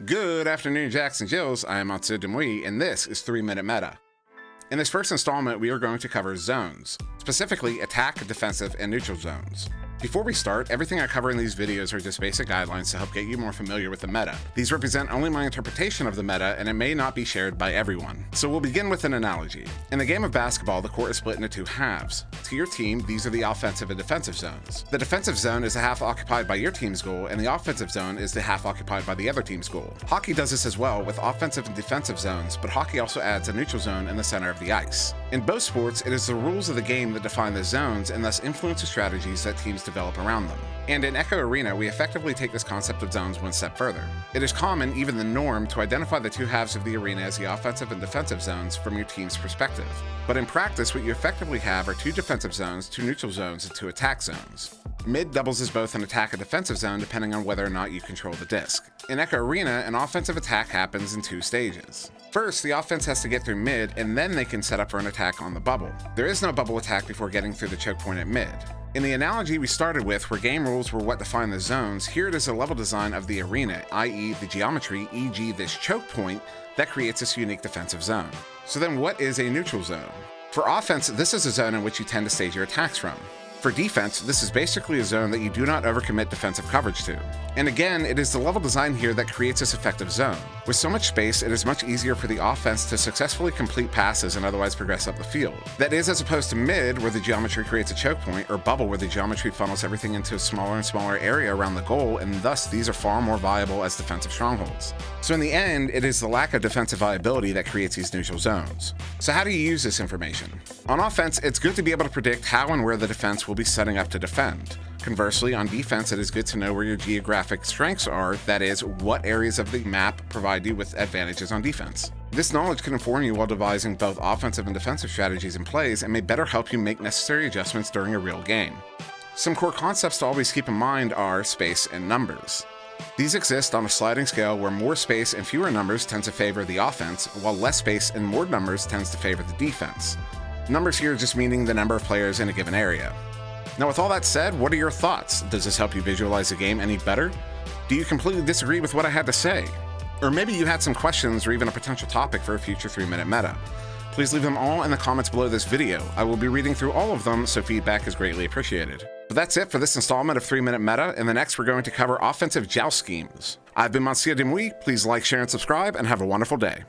Good afternoon, Jacks and Jills. I am SirDimwi, and this is 3-Minute Meta. In this first installment, we are going to cover zones, specifically attack, defensive, and neutral zones. Before we start, everything I cover in these videos are just basic guidelines to help get you more familiar with the meta. These represent only my interpretation of the meta, and it may not be shared by everyone. So we'll begin with an analogy. In the game of basketball, the court is split into two halves. To your team, these are the offensive and defensive zones. The defensive zone is the half occupied by your team's goal, and the offensive zone is the half occupied by the other team's goal. Hockey does this as well with offensive and defensive zones, but hockey also adds a neutral zone in the center of the ice. In both sports, it is the rules of the game that define the zones and thus influence the strategies that teams develop around them. And in Echo Arena, we effectively take this concept of zones one step further. It is common, even the norm, to identify the two halves of the arena as the offensive and defensive zones from your team's perspective. But in practice, what you effectively have are two defensive zones, two neutral zones, and two attack zones. Mid doubles as both an attack and defensive zone depending on whether or not you control the disc. In Echo Arena, an offensive attack happens in two stages. First, the offense has to get through mid, and then they can set up for an attack on the bubble. There is no bubble attack before getting through the choke point at mid. In the analogy we started with, where game rules were what define the zones, here it is a level design of the arena, i.e. the geometry, e.g. this choke point, that creates this unique defensive zone. So then what is a neutral zone? For offense, this is a zone in which you tend to stage your attacks from. For defense, this is basically a zone that you do not overcommit defensive coverage to. And again, it is the level design here that creates this effective zone. With so much space, it is much easier for the offense to successfully complete passes and otherwise progress up the field. That is, as opposed to mid, where the geometry creates a choke point, or bubble, where the geometry funnels everything into a smaller and smaller area around the goal, and thus these are far more viable as defensive strongholds. So in the end, it is the lack of defensive viability that creates these neutral zones. So how do you use this information? On offense, it's good to be able to predict how and where the defense will be setting up to defend. Conversely, on defense, it is good to know where your geographic strengths are, that is, what areas of the map provide you with advantages on defense. This knowledge can inform you while devising both offensive and defensive strategies and plays, and may better help you make necessary adjustments during a real game. Some core concepts to always keep in mind are space and numbers. These exist on a sliding scale where more space and fewer numbers tends to favor the offense, while less space and more numbers tends to favor the defense. Numbers here just meaning the number of players in a given area. Now with all that said, what are your thoughts? Does this help you visualize the game any better? Do you completely disagree with what I had to say? Or maybe you had some questions or even a potential topic for a future 3-Minute Meta. Please leave them all in the comments below this video. I will be reading through all of them, so feedback is greatly appreciated. But that's it for this installment of 3-Minute Meta. In the next, we're going to cover offensive joust schemes. I've been SirDimwi. Please like, share, and subscribe, and have a wonderful day.